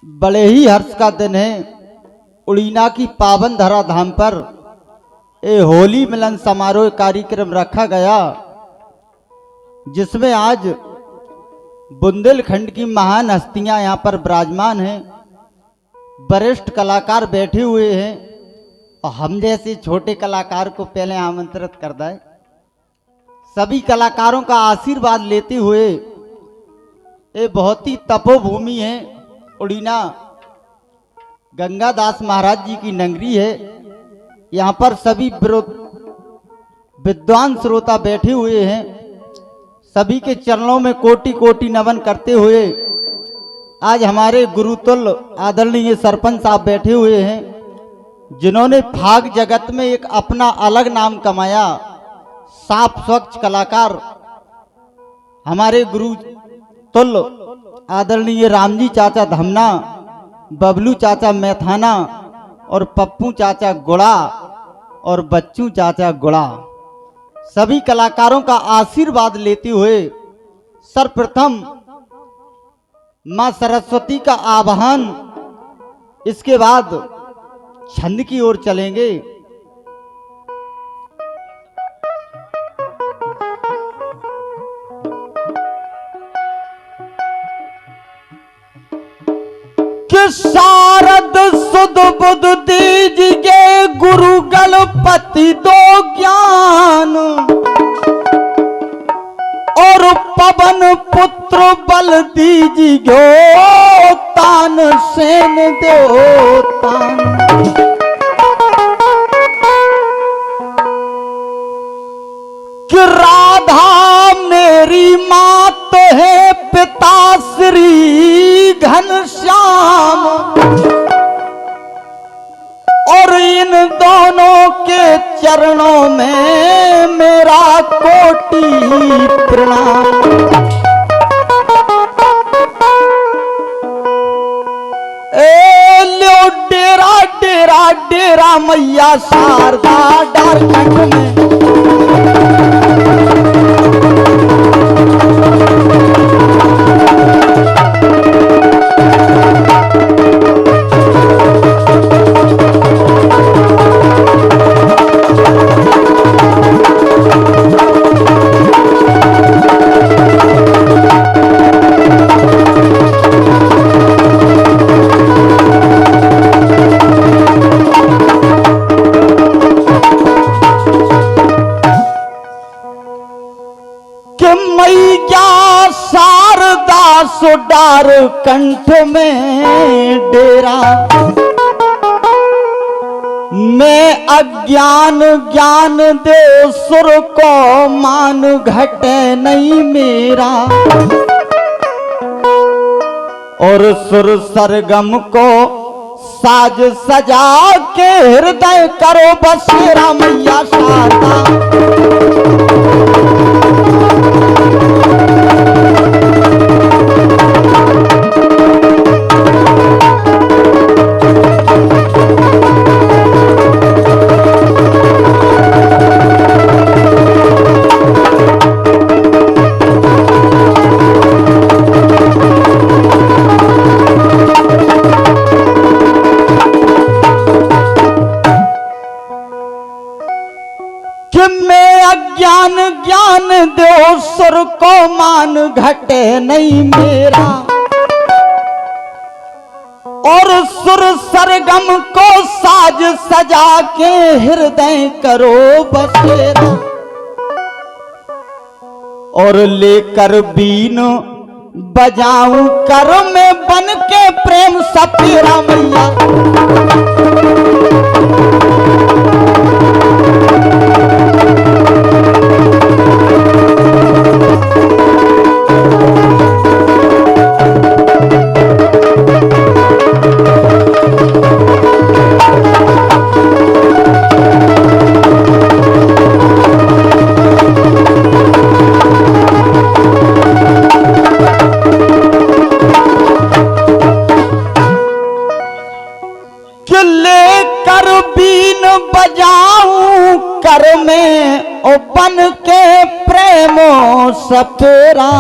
बड़े ही हर्ष का दिन है। उड़ीना की पावन धरा धाम पर ये होली मिलन समारोह कार्यक्रम रखा गया, जिसमें आज बुंदेलखंड की महान हस्तियां यहाँ पर विराजमान हैं। वरिष्ठ कलाकार बैठे हुए हैं और हम जैसे छोटे कलाकार को पहले आमंत्रित कर दें। सभी कलाकारों का आशीर्वाद लेते हुए, ये बहुत ही तपोभूमि है। उड़ीना गंगादास महाराज जी की नगरी है। यहाँ पर सभी विद्वान श्रोता बैठे हुए हैं। सभी के चरणों में कोटि कोटि नमन करते हुए आज हमारे गुरुतुल्य आदरणीय सरपंच साहब बैठे हुए हैं, जिन्होंने फाग जगत में एक अपना अलग नाम कमाया। साफ स्वच्छ कलाकार हमारे गुरुतुल्य आदरणीय रामजी चाचा धमना, बबलू चाचा मैथाना और पप्पू चाचा गुड़ा और बच्चू चाचा गुड़ा, सभी कलाकारों का आशीर्वाद लेते हुए सर्वप्रथम मां सरस्वती का आवाहन, इसके बाद छंद की ओर चलेंगे। कि शारद सुध बुध दीजिए गुरु गणपति दो ज्ञान, और पवन पुत्र बल दीजिए तान सेन दो तान। कि राधा मेरी मात है, पिता श्री घनश्याम, और इन दोनों के चरणों में मेरा कोटि प्रणाम। ए लो डेरा डेरा डेरा मैया शारदा डारखंड में। डार कंठ में डेरा, मैं अज्ञान ज्ञान दे सुर को मान घटे नहीं मेरा, और सुर सरगम को साज सजा के हृदय करो बसेरा मैया शारदा। ज्ञान दो सुर को मान घटे नहीं मेरा, और सुर सरगम को साज सजा के हृदय करो बसेरा, और लेकर बीन बजाऊं कर में बन के प्रेम सपेरा मैया। में ओ बन के प्रेमो सपेरा,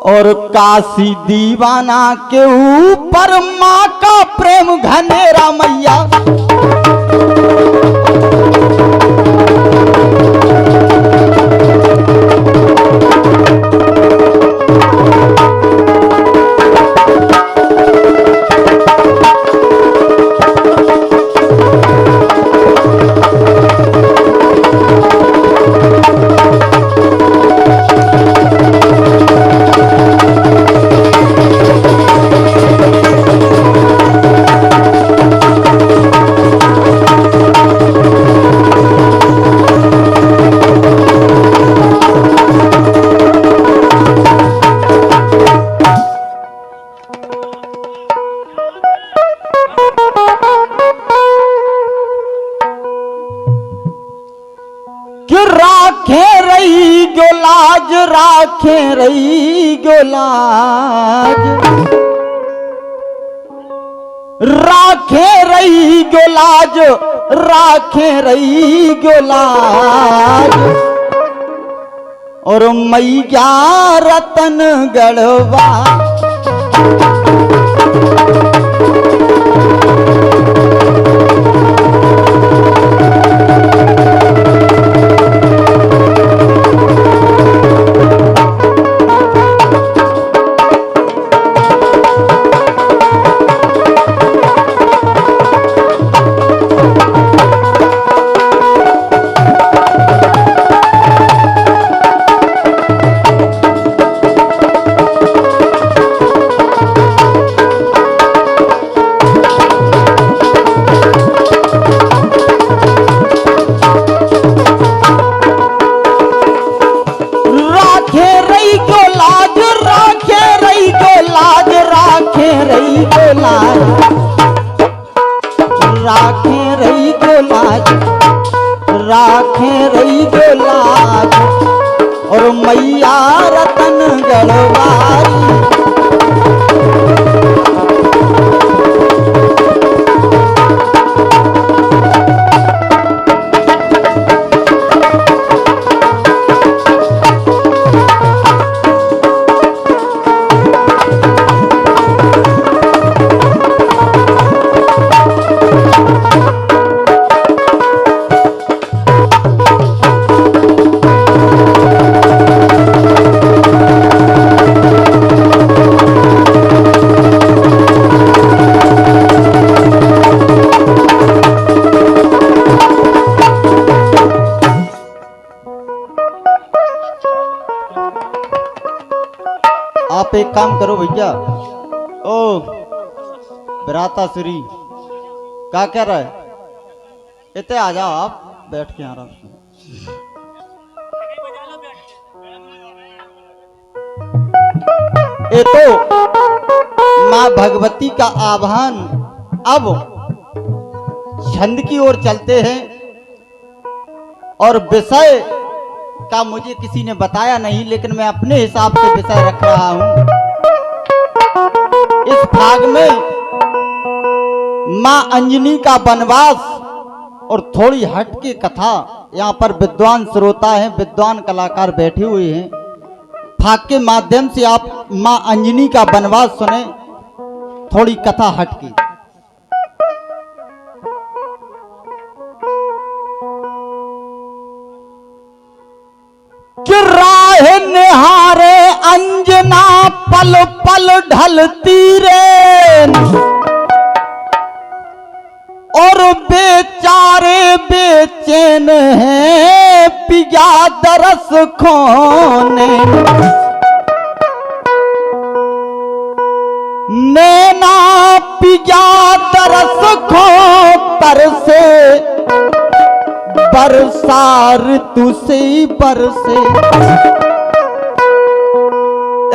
और काशी दीवाना के ऊपर माँ का प्रेम घनेरा मैया। राखे रही गोलाज, राखे रही गोलाज, राखे रही गोलाज। और मैया रतन गढ़वा राखे रही गोलाज, राखे रही गोलाज। और मैया रतन गढ़वारी आप एक काम करो भैया। ओ बराता श्री क्या कह रहा है? इतने आ जाओ, आप बैठ के आराम से। ये तो माँ भगवती का आह्वान। अब छंद की ओर चलते हैं और विषय का मुझे किसी ने बताया नहीं, लेकिन मैं अपने हिसाब से विषय रख रहा हूं। इस भाग में मां अंजनी का वनवास और थोड़ी हटके कथा। यहाँ पर विद्वान श्रोता हैं, विद्वान कलाकार बैठे हुए हैं। भाग के माध्यम से आप मां अंजनी का वनवास सुने, थोड़ी कथा हटके। कि राह निहारे अंजना पल पल ढलती रे, और बेचारे बेचैन हैं पिया दरस खोने। नैना पिया दरस खो तरसे, बरसा ऋतु से बरसे।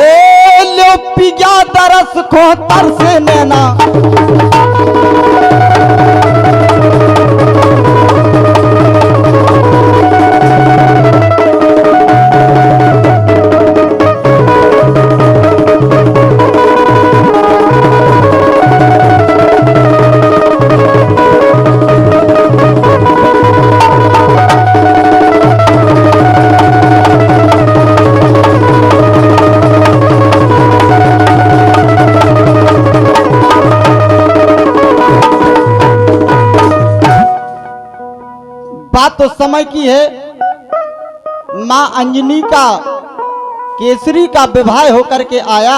ए लो पिया दरस खो तरसे नैना, समय की है। मां अंजनी का केसरी का विवाह होकर के आया।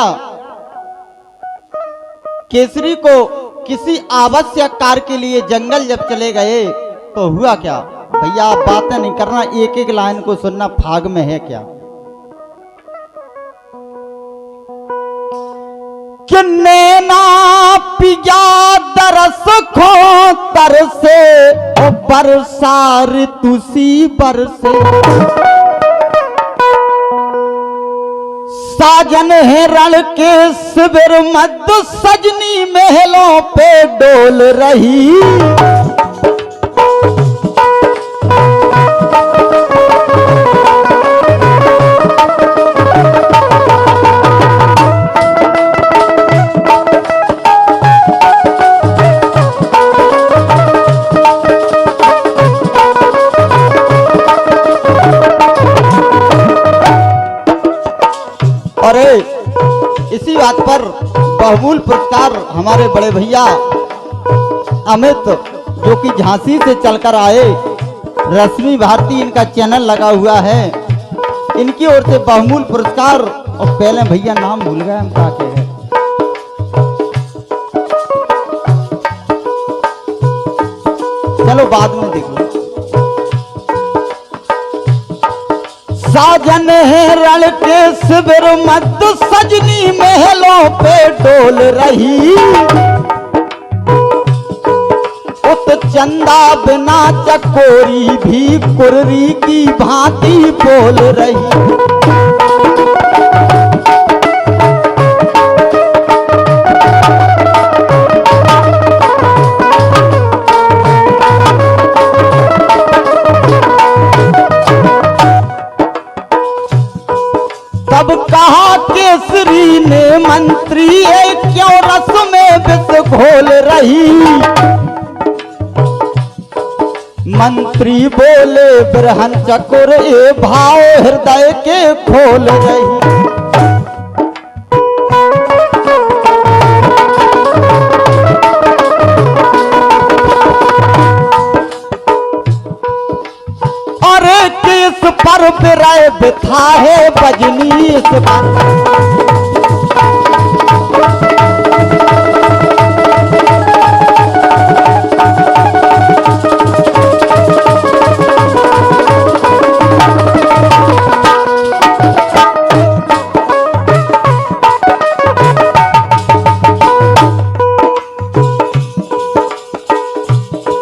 केसरी को किसी आवश्यक कार्य के लिए जंगल जब चले गए तो हुआ क्या? भैया आप बातें नहीं करना, एक एक लाइन को सुनना, भाग में है क्या। कि नैना पिया दरस खो तरसे ओ बरसार तुसी बरसे। साजन है रण के शिविर मध्य सजनी महलों पे डोल रही। इसी बात पर बहुमूल्य पुरस्कार हमारे बड़े भैया अमित, जो कि झांसी से चलकर आए, रश्मि भारती इनका चैनल लगा हुआ है, इनकी ओर से बहुमूल्य पुरस्कार। और पहले भैया नाम भूल गए हम क्या के हैं। चलो बाद में देख लो। साजन है रण के शिविर मध्य सजनी महलों पे डोल रही। उत चंदा बिना चकोरी भी कुर्री की भांति बोल रही। तब कहा केसरी ने मंत्री क्यों रस में विष घोल रही। मंत्री बोले बिरहन चकोर ए भाव हृदय के खोल रही। केस पर बिराए बिथा है बजनी इस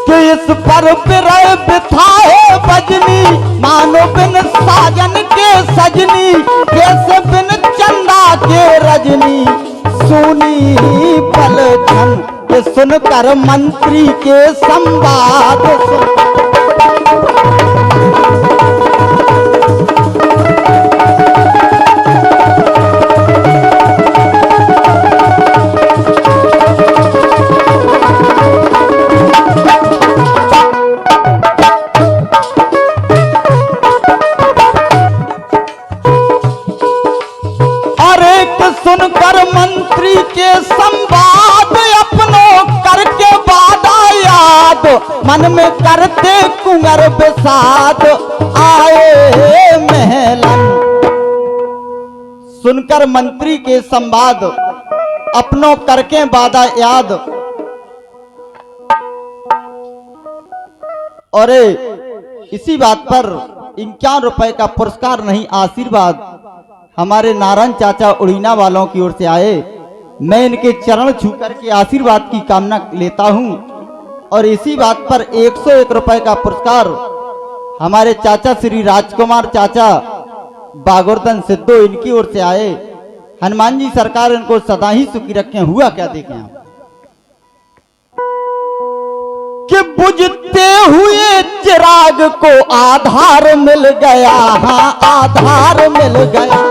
केस पर बिराए बिथा है बजनी। मानो बिन साजन के सजनी, कैसे बिन चंदा के रजनी। सुनी पलखन के सुनकर मंत्री के संवाद सुनकर मंत्री के संवाद अपनों करके वादा याद। मन में करते कुंवर विषाद आए महलन। सुनकर मंत्री के संवाद अपनों करके वादा याद। और इसी बात पर 51 रुपए का पुरस्कार नहीं आशीर्वाद हमारे नारायण चाचा उड़ीना वालों की ओर से आए। मैं इनके चरण छू करके आशीर्वाद की कामना लेता हूं। और इसी बात पर 101 रुपए का पुरस्कार हमारे चाचा श्री राजकुमार चाचा बागोरदन सिद्धो, इनकी ओर से आए। हनुमान जी सरकार इनको सदा ही सुखी रखें। हुआ क्या देखें आप कि बुझते हुए चिराग को आधार मिल गया। हाँ आधार मिल गया।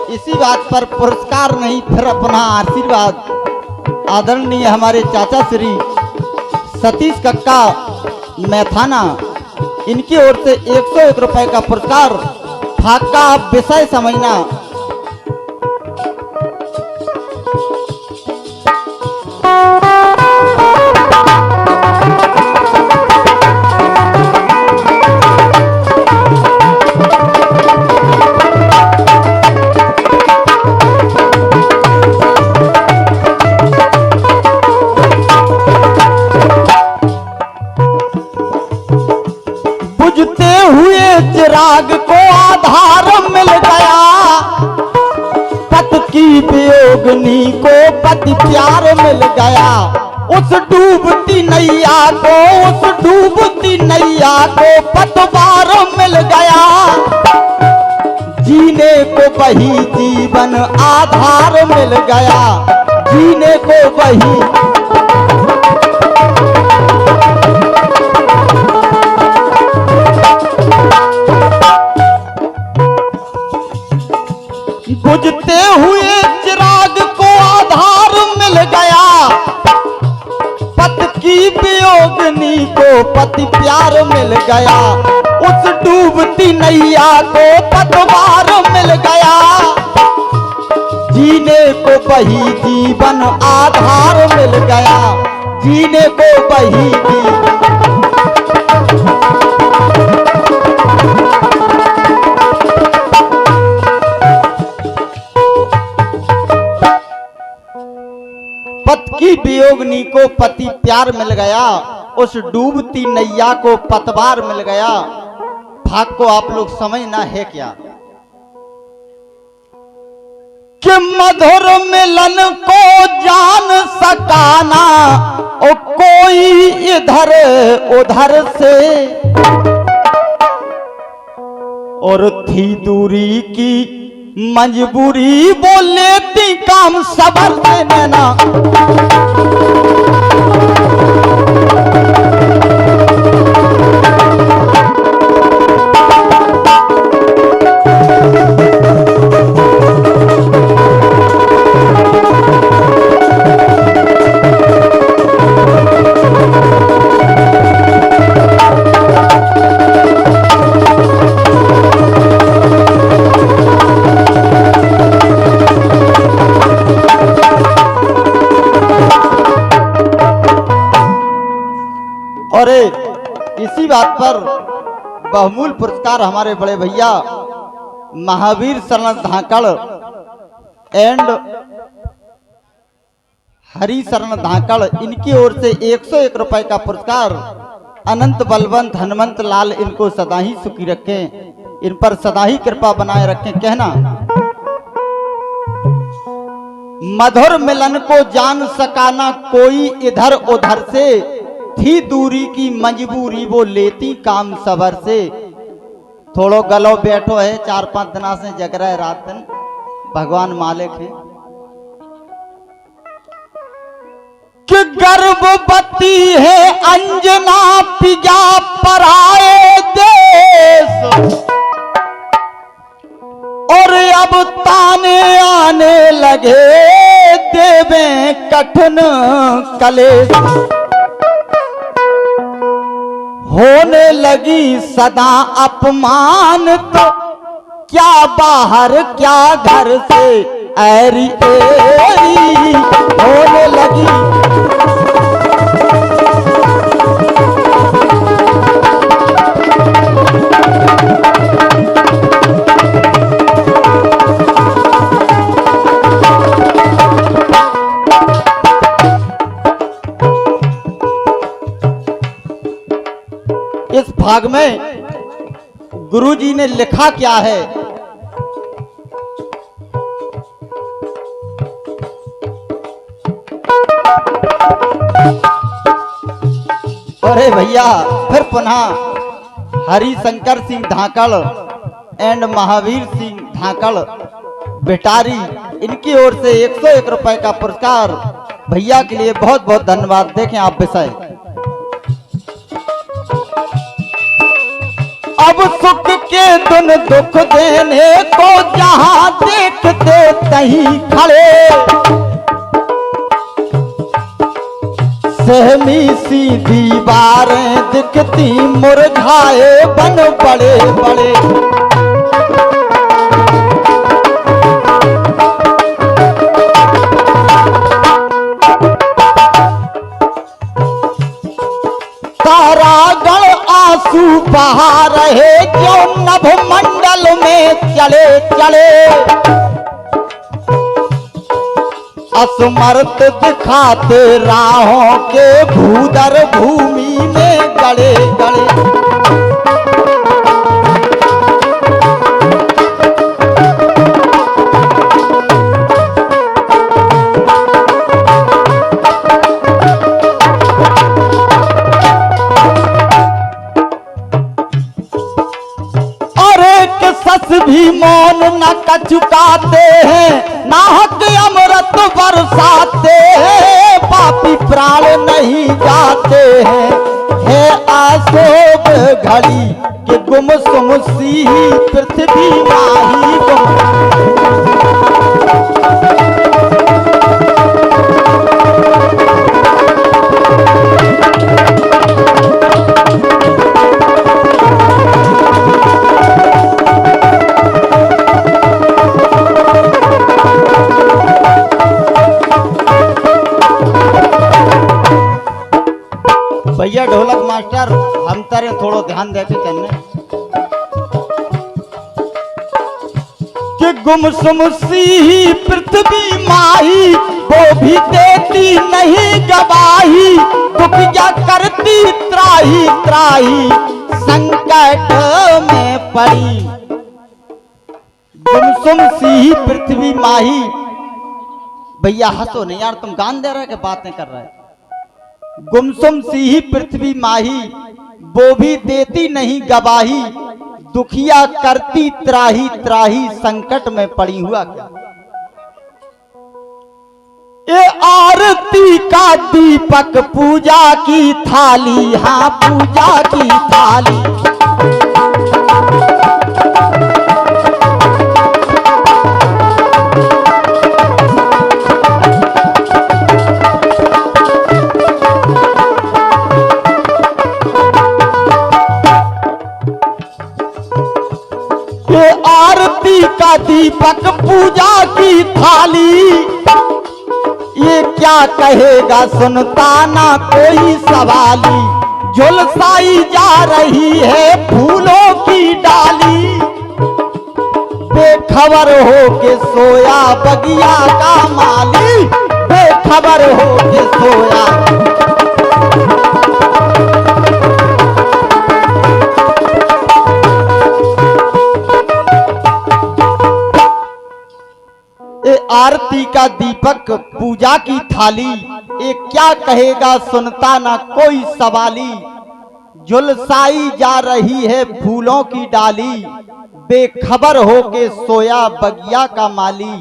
इसी बात पर पुरस्कार नहीं फिर अपना आशीर्वाद आदरणीय हमारे चाचा श्री सतीश कक्का मैथाना, इनकी ओर से 101 रुपए का पुरस्कार। भाग का आप विषय समझना। बुझते हुए चिराग को आधार मिल गया, पत की वियोगनी को पति प्यार मिल गया। उस डूबती नैया को पतवार मिल गया। जीने को वही जीवन आधार मिल गया, जीने को वही। बुझते हुए चिराग को आधार मिल गया, पत की वियोगनी को पति प्यार मिल गया। उस डूबती नैया को पतवार मिल गया। जीने को वही जीवन आधार मिल गया, जीने को वही पत की वियोगनी को पति प्यार मिल गया, उस डूबती नैया को पतवार मिल गया। भाग को आप लोग समझना है क्या कि मधुर मिलन को जान सकाना ओ कोई इधर उधर से, और थी दूरी की मजबूरी वो लेती काम सबर से नैना। और इसी बात पर बहुमूल्य पुरस्कार हमारे बड़े भैया महावीर शरण धाकड़ एंड हरि शरण धाकड़, इनकी ओर से 101 रुपए का पुरस्कार। अनंत बलवंत हनुमंत लाल इनको सदा ही सुखी रखें, इन पर सदा ही कृपा बनाए रखें। कहना मधुर मिलन को जान सकाना कोई इधर उधर से, थी दूरी की मजबूरी वो लेती काम सबर से। थोड़ो गलो बैठो है, 4-5 दिना से जग रहा है रात दिन, भगवान मालिक है। कि गर्भवती है अंजना पिया पराए देश, और अब ताने आने लगे देवे कठिन कलेश। होने लगी सदा अपमान तो क्या बाहर क्या घर से ऐरी ऐरी होने लगी। इस भाग में गुरुजी ने लिखा क्या है, अरे भैया फिर पुनः हरिशंकर सिंह धाकड़ एंड महावीर सिंह धाकड़ बेटारी, इनकी ओर से 101 रुपए का पुरस्कार। भैया के लिए बहुत बहुत धन्यवाद। देखें आप विषय। अब सुख के दुन दुख देने को जहां देखते तहीं खड़े, सहमी सी दीवारें दिखती मुरझाए बन बड़े बड़े। तारागण आंसू बहा रहे जो नभ मंडल में चले चले, असमर्थ दिखाते राहों के भूदर भूमि में गड़े गड़े। सस भी मौन न कचुकाते हैं, नाहक अमृत बरसाते हैं, पापी प्राण नहीं जाते हैं। है आसोब घड़ी के गुमसुम सी पृथ्वी माही गुम। भैया ढोलक मास्टर हम तारे थोड़ो ध्यान देके चलने कि गुमसुम सी पृथ्वी माही वो भी देती नहीं गवाही, दुखिया करती त्राही त्राही संकट में पड़ी। गुमसुम सी पृथ्वी माही, भैया हंसो नहीं यार, तुम गान दे रहे कि बातें कर रहे। गुमसुम सी ही पृथ्वी माही वो भी देती नहीं गवाही, दुखिया करती त्राही त्राही संकट में पड़ी। हुआ क्या? ये आरती का दीपक पूजा की थाली, हाँ पूजा की थाली। आरती का दीपक पूजा की थाली, ये क्या कहेगा सुनता ना कोई सवाली। झुलसाई जा रही है फूलों की डाली, बेखबर हो के सोया बगिया का माली, बेखबर हो के सोया। आरती का दीपक पूजा की थाली, एक क्या कहेगा सुनता ना कोई सवाली। झुलसाई जा रही है फूलों की डाली, बेखबर हो के सोया बगिया का माली।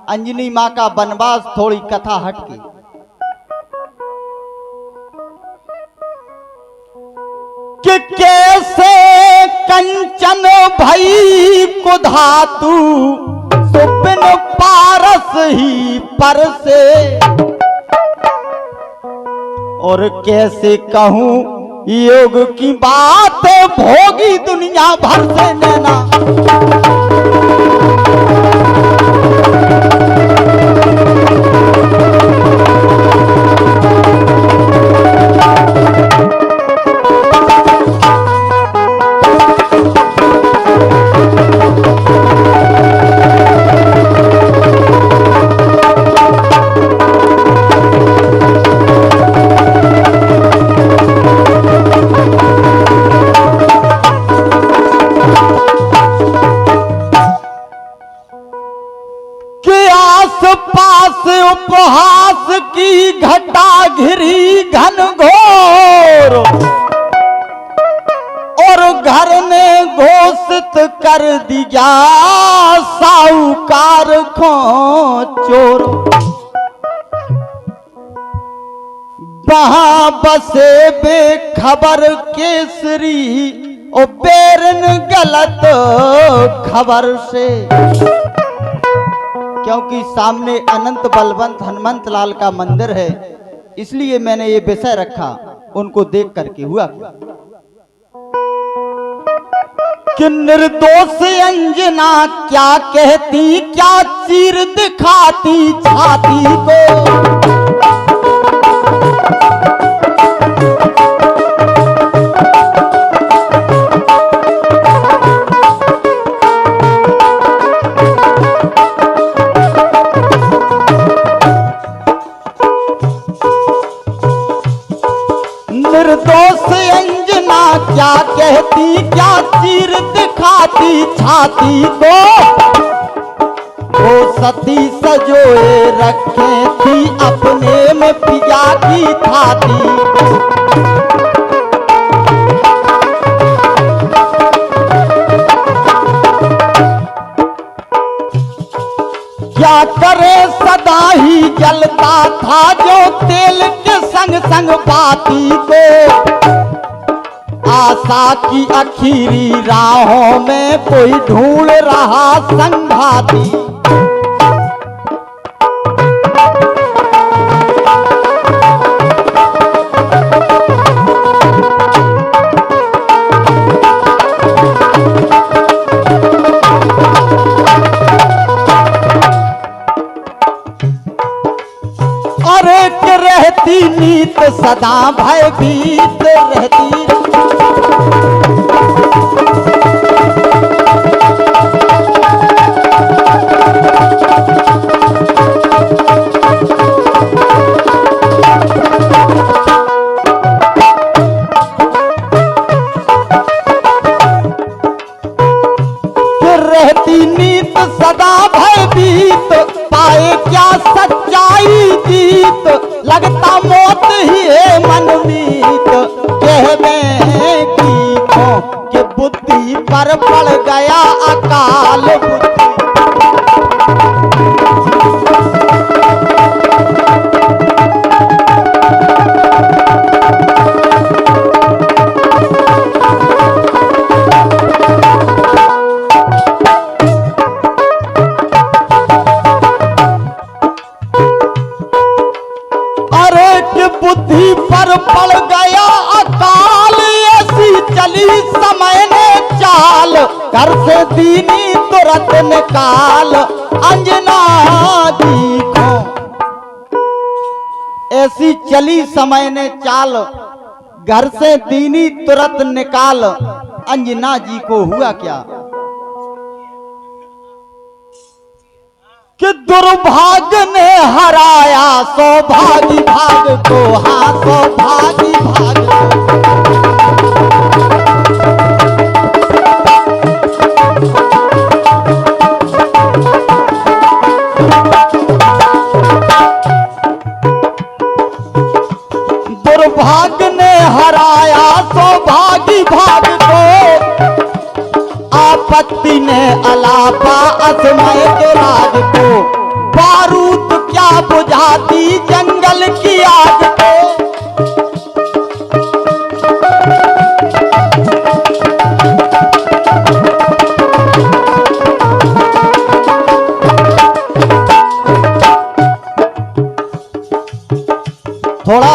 अंजनी माँ का वनवास थोड़ी कथा हटके। कि कैसे कंचन भई को धातु, सुबिन पारस ही पर से। और कैसे कहूं योग की बात, भोगी दुनिया भर से नैना। उपहास की घटा घिरी घन घोर, और घर ने घोषित कर दिया साहूकार को चोर। वहां बसे बेखबर केसरी ओ बेरन गलत खबर से, क्योंकि सामने अनंत बलवंत हनुमंत लाल का मंदिर है, इसलिए मैंने ये विषय रखा। उनको देख करके हुआ कि निर्दोष अंजना क्या कहती, क्या चीर दिखाती छाती को। निर्दोष अंजना क्या कहती, क्या चीर दिखाती छाती को। वो सती सजोए रखे थी अपने में पिया की थाती। क्या करे सदा ही जलता था जो तेल के संग संग बाती को। आशा की आखिरी राहों में कोई ढूंढ रहा संघाती। और एक रहती नीत सदा भयभीत रहती। रहती नीत सदा भयभीत, पाए क्या सच्चाई जीत। लगता मौत ही है मनमीत, कहवे की कि बुद्धि पर पड़ गया अकाल बुद्धि। बुद्धि पर पड़ गया अकाल, ऐसी चली समय ने चाल। घर से दीनी तुरंत निकाल अंजना जी को। ऐसी चली समय ने चाल, घर से दीनी तुरंत निकाल। अंजना जी को हुआ क्या कि दुर्भाग्य ने हराया सौभागी भाग को। हाँ, सौभागी भाग को। दुर्भाग्य ने हराया सौभागी भाग को। आपत्ति ने अलापा असमय के राग को। बारूद क्या बुझाती जंगल की आग को। थोड़ा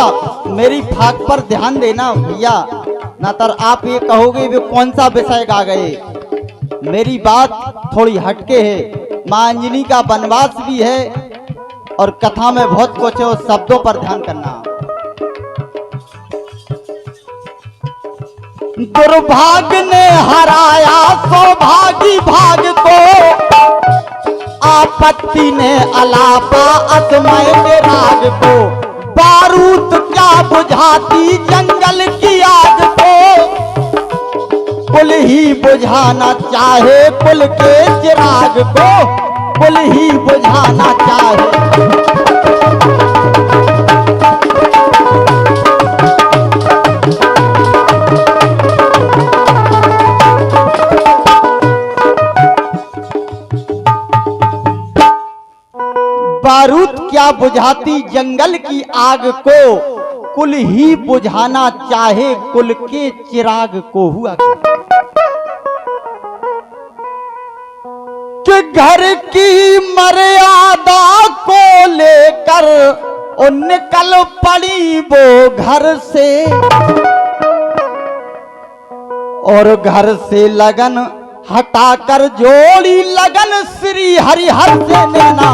मेरी फाक पर ध्यान देना भैया, ना तो आप ये कहोगे वे कौन सा विषय गा गए। मेरी बात थोड़ी हटके है। मां अंजनी का वनवास भी है और कथा में बहुत कुछ है, उस शब्दों पर ध्यान करना। दुर्भाग्य ने हराया सौभागी भाग को। आपत्ति ने अलापा असमय के राग को। बारूद क्या बुझाती जंगल की आग को। कुल ही बुझाना चाहे कुल के चिराग को। कुल ही बुझाना चाहे। बारूद क्या बुझाती जंगल की आग को। कुल ही बुझाना चाहे कुल के चिराग को। हुआ कि घर की मर्यादा को लेकर ओ निकल पड़ी वो घर से, और घर से लगन हटाकर जोड़ी लगन श्री हरिहर से नैना।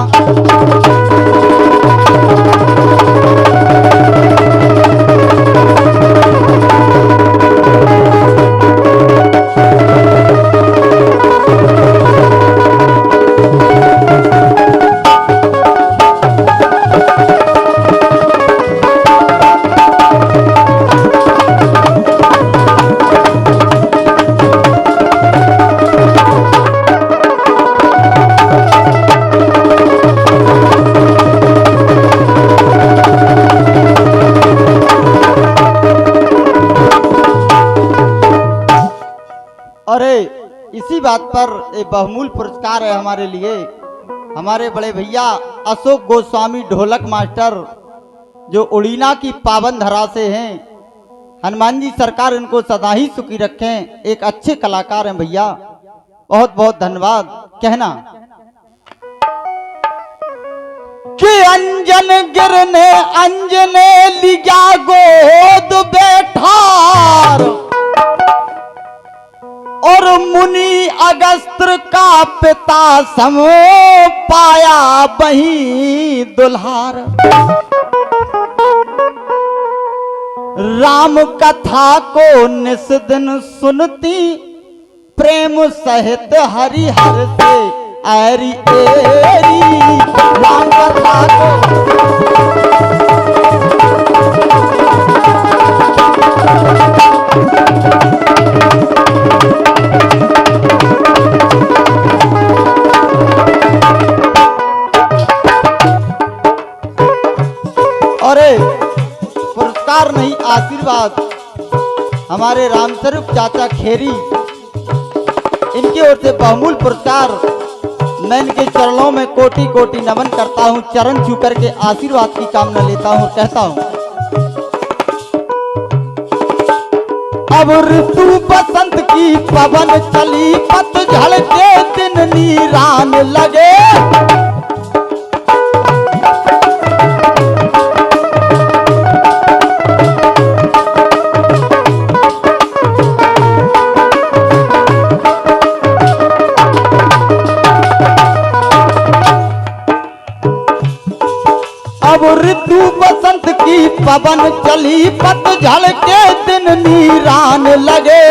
अरे इसी बात पर एक बहुमूल्य पुरस्कार है हमारे लिए। हमारे बड़े भैया अशोक गोस्वामी ढोलक मास्टर जो उड़ीना की पावन धरा से हैं, हनुमान जी सरकार इनको सदा ही सुखी रखें। एक अच्छे कलाकार हैं भैया, बहुत बहुत धन्यवाद। कहना कि अंजन गिरने अंजने लिया गोद बैठार, और मुनि अगस्त्र का पिता समो पाया वही दुल्हार। राम कथा को निस दिन सुनती प्रेम सहित हरिहर से ऐरी एरी। राम कथा को पुरस्कार नहीं आशीर्वाद हमारे रामस्वरूप चाचा खेरी, इनकी ओर से बहुमूल्य पुरस्कार। मैं इनके चरणों में कोटि कोटि नमन करता हूं, चरण छू करके आशीर्वाद की कामना लेता हूं। कहता हूं अब ऋतु बसंत की पवन चली, पतझड़ के दिन नीरान लगे। अब ऋतु बसंत की पवन चली, पतझड़ के दिन नीरान लगे।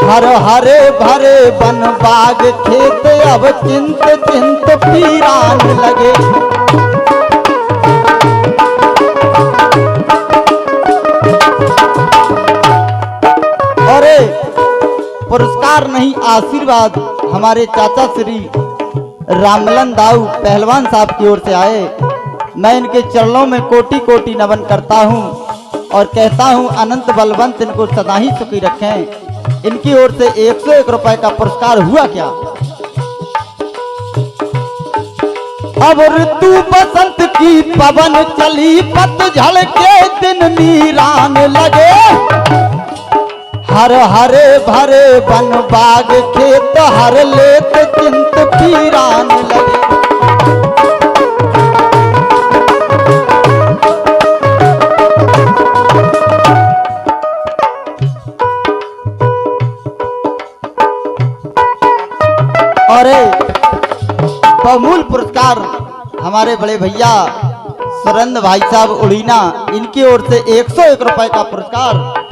हर हरे भरे वन बाग खेत अब चिंत चिंत पीरान लगे। अरे पुरस्कार नहीं आशीर्वाद हमारे चाचा श्री रामलन दाऊ पहलवान साहब की ओर से आए। मैं इनके चरणों में कोटि कोटि नमन करता हूं और कहता हूं अनंत बलवंत इनको सदा ही सुखी रखें। इनकी ओर से 101 रुपए का पुरस्कार हुआ क्या। अब ऋतु बसंत की पवन चली, पतझड़ के दिन नीरान लगे। हर हरे भरे वन बाग खेत हर लेत चिंत पीरान लगे। अरे बहुमूल्य पुरस्कार हमारे बड़े भैया सुरेंद्र भाई साहब उड़ीना, इनकी ओर से 101 रुपए का पुरस्कार।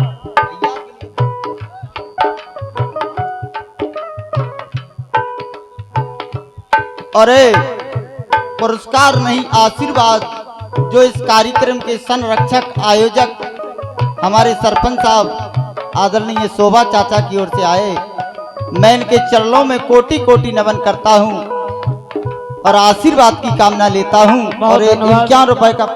अरे पुरस्कार नहीं आशीर्वाद जो इस कार्यक्रम के संरक्षक आयोजक हमारे सरपंच साहब आदरणीय शोभा चाचा की ओर से आए। मैं इनके चरणों में कोटि कोटि नमन करता हूं और आशीर्वाद की कामना लेता हूं। और 51 रुपए का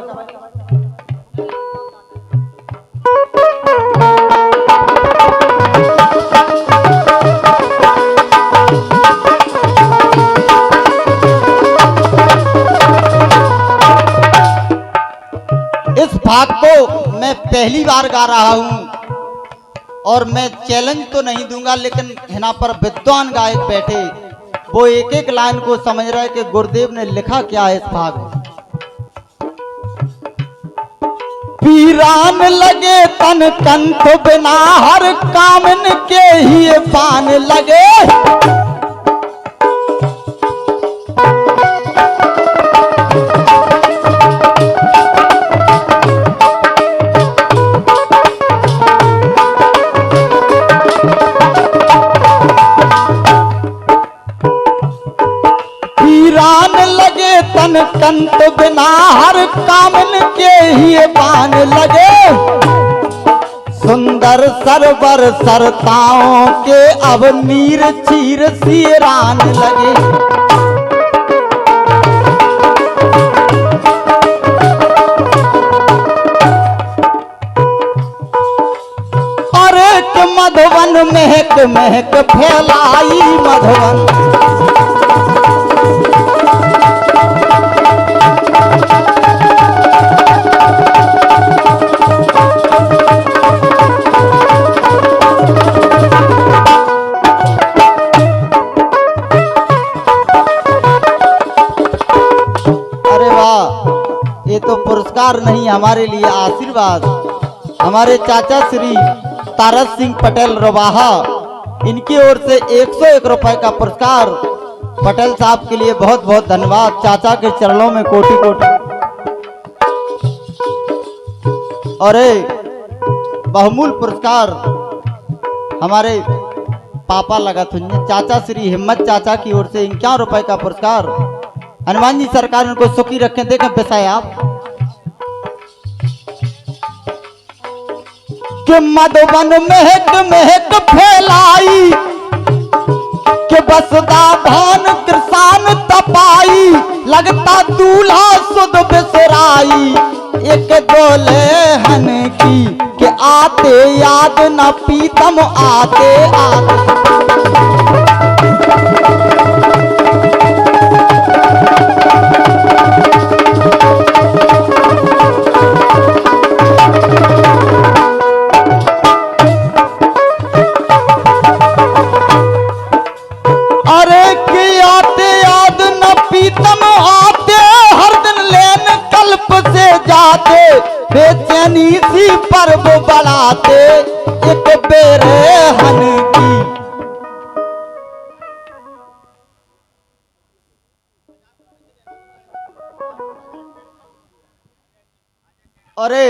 इस भाग को मैं पहली बार गा रहा हूं और मैं चैलेंज तो नहीं दूंगा, लेकिन यहाँ पर विद्वान गायक बैठे वो एक एक लाइन को समझ रहा है कि गुरुदेव ने लिखा क्या है इस भाग में। पीरान लगे तन कंठ बिना हर कामन के ही पान लगे। पीरान लगे तन कंठ बिना हर कामन के ही पान लगे। सुंदर सरवर सरताओं के अब नीर चीर सीरान लगे। और एक मधुवन महक महक फैलाई मधुवन। ये तो पुरस्कार नहीं, हमारे लिए आशीर्वाद। हमारे चाचा श्री तारक सिंह पटेल रवाहा, इनकी ओर से 101 रुपए का पुरस्कार। पटेल साहब के लिए बहुत बहुत धन्यवाद। चाचा के चरणों में कोटि कोटि। और बहुमूल्य पुरस्कार हमारे पापा लगा तुझे चाचा श्री हिम्मत चाचा की ओर से 51 रुपए का पुरस्कार। हनुमान जी सरकार उनको सुखी रखें। देखें पेशाए आप कि मधुबन महक महक फैलाई कि बसदा भान कृसान तपाई। लगता दूल्हा सुध बिसराई एक डोले हन की कि आते याद न पीतम आते आते। बेचैनी सी पर्व बढ़ाते एक बेरे हन की। अरे